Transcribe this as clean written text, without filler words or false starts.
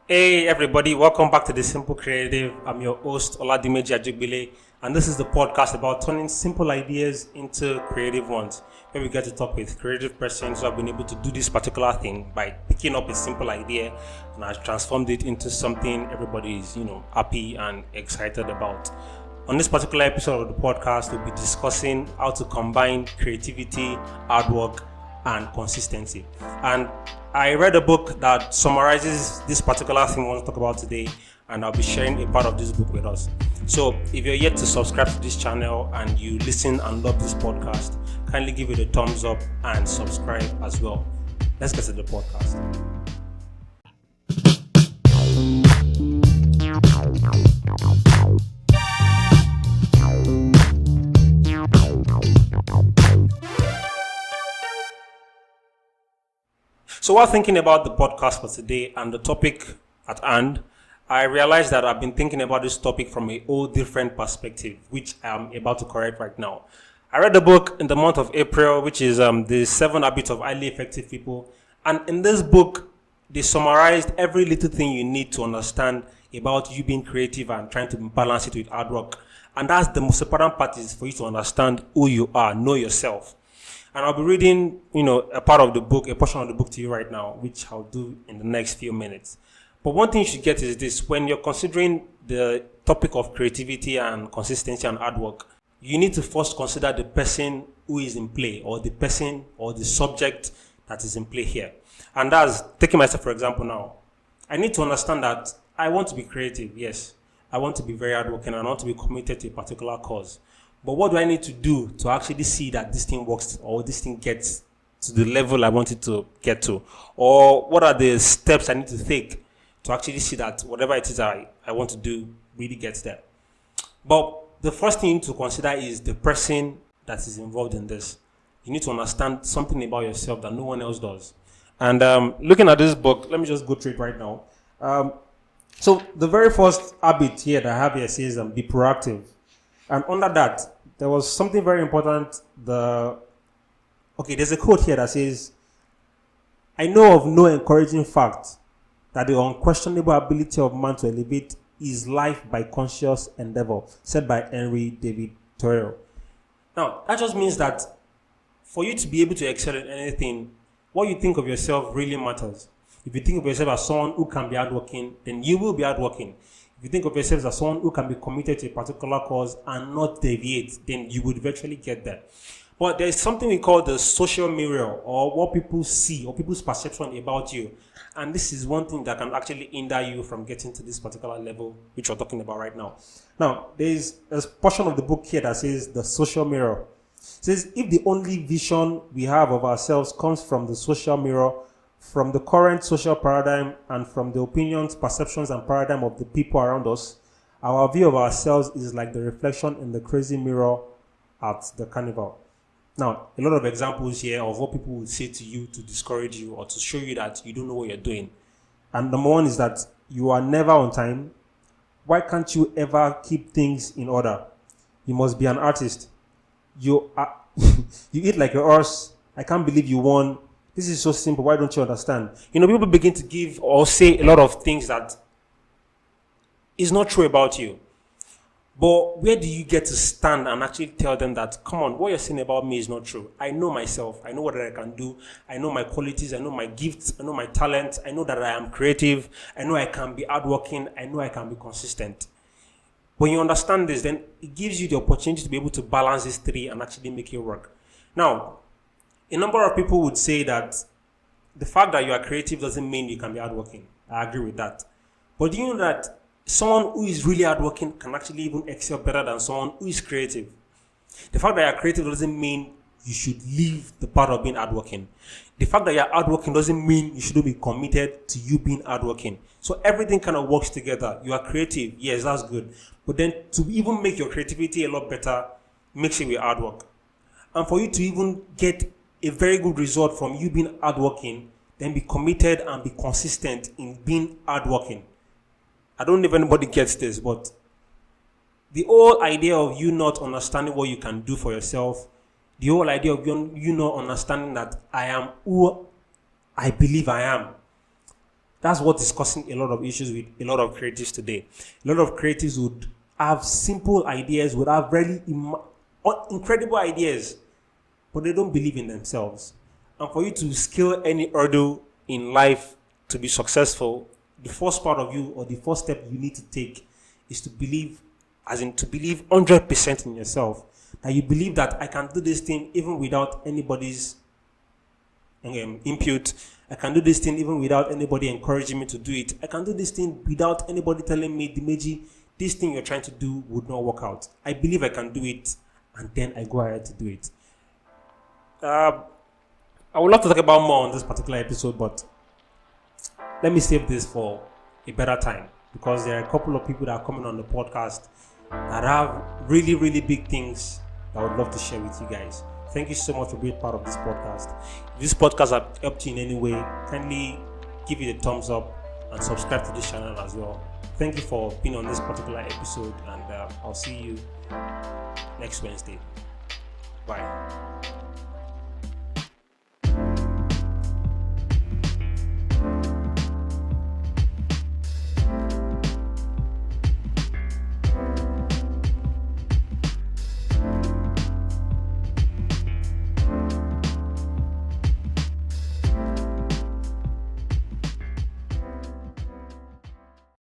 Hey everybody, welcome back to The Simple Creative. I'm your host, Oladimeji Ajegbile, and this is the podcast about turning simple ideas into creative ones, where we get to talk with creative persons who have been able to do this particular thing by picking up a simple idea and has transformed it into something everybody is, happy and excited about. On this particular episode of the podcast, we'll be discussing how to combine creativity, hard work, and consistency. And I read a book that summarizes this particular thing we want to talk about today, and I'll be sharing a part of this book with us. So if you're yet to subscribe to this channel and you listen and love this podcast, kindly give it a thumbs up and subscribe as well. Let's get to the podcast. So while thinking about the podcast for today and the topic at hand, I realized that I've been thinking about this topic from a whole different perspective, which I'm about to correct right now. I read the book in the month of April, which is the 7 Habits of Highly Effective People. And in this book, they summarized every little thing you need to understand about you being creative and trying to balance it with hard work. And that's the most important part, is for you to understand who you are, know yourself. And I'll be reading, a part of the book, a portion of the book to you right now, which I'll do in the next few minutes. But one thing you should get is this: when you're considering the topic of creativity and consistency and hard work, you need to first consider the person who is in play, or the person or the subject that is in play here. And that's taking myself, for example, now. I need to understand that I want to be creative, yes. I want to be very hardworking, and I want to be committed to a particular cause. But what do I need to do to actually see that this thing works, or this thing gets to the level I want it to get to? Or what are the steps I need to take to actually see that whatever it is I want to do really gets there? But the first thing you need to consider is the person that is involved in this. You need to understand something about yourself that no one else does. And looking at this book, let me just go through it right now. So the very first habit here that I have here says be proactive. And under that, there was something very important. There's a quote here that says, "I know of no encouraging fact that the unquestionable ability of man to elevate his life by conscious endeavor," said by Henry David Thoreau. Now, that just means that for you to be able to excel in anything, what you think of yourself really matters. If you think of yourself as someone who can be hardworking, then you will be hardworking. If you think of yourself as someone who can be committed to a particular cause and not deviate, then you would eventually get there. But there's something we call the social mirror, or what people see, or people's perception about you. And this is one thing that can actually hinder you from getting to this particular level, which we're talking about right now. Now, there's a portion of the book here that says the social mirror. It says, if the only vision we have of ourselves comes from the social mirror, from the current social paradigm, and from the opinions, perceptions, and paradigm of the people around us, our view of ourselves is like the reflection in the crazy mirror at the carnival. Now, a lot of examples here of what people would say to you to discourage you or to show you that you don't know what you're doing. And number one is that you are never on time. Why can't you ever keep things in order? You must be an artist. You eat like a horse. I can't believe you won. This is so simple. Why don't you understand? People begin to give or say a lot of things that is not true about you. But where do you get to stand and actually tell them that, come on, what you're saying about me is not true? I know myself. I know what I can do. I know my qualities. I know my gifts. I know my talents. I know that I am creative. I know I can be hardworking. I know I can be consistent. When you understand this, then it gives you the opportunity to be able to balance these three and actually make it work. Now, a number of people would say that the fact that you are creative doesn't mean you can be hardworking. I agree with that. But do you know that someone who is really hardworking can actually even excel better than someone who is creative? The fact that you are creative doesn't mean you should leave the part of being hardworking. The fact that you are hardworking doesn't mean you should be committed to you being hardworking. So everything kind of works together. You are creative. Yes, that's good. But then to even make your creativity a lot better, make sure with hard work. And for you to even get a very good result from you being hardworking, then be committed and be consistent in being hardworking. I don't know if anybody gets this, but the whole idea of you not understanding what you can do for yourself, the whole idea of you not understanding that I am who I believe I am, That's what is causing a lot of issues with a lot of creatives today. A lot of creatives would have simple ideas, would have really incredible ideas, but they don't believe in themselves. And for you to scale any hurdle in life to be successful, the first part of you, or the first step you need to take, is to believe, as in to believe 100% in yourself. That you believe that I can do this thing even without anybody's input. I can do this thing even without anybody encouraging me to do it. I can do this thing without anybody telling me, Dimeji, this thing you're trying to do would not work out. I believe I can do it, and then I go ahead to do it. I would love to talk about more on this particular episode, but let me save this for a better time, because there are a couple of people that are coming on the podcast that have really, really big things that I would love to share with you guys. Thank you so much for being part of this podcast. If this podcast has helped you in any way, kindly give it a thumbs up and subscribe to this channel as well. Thank you for being on this particular episode, and I'll see you next Wednesday. Bye.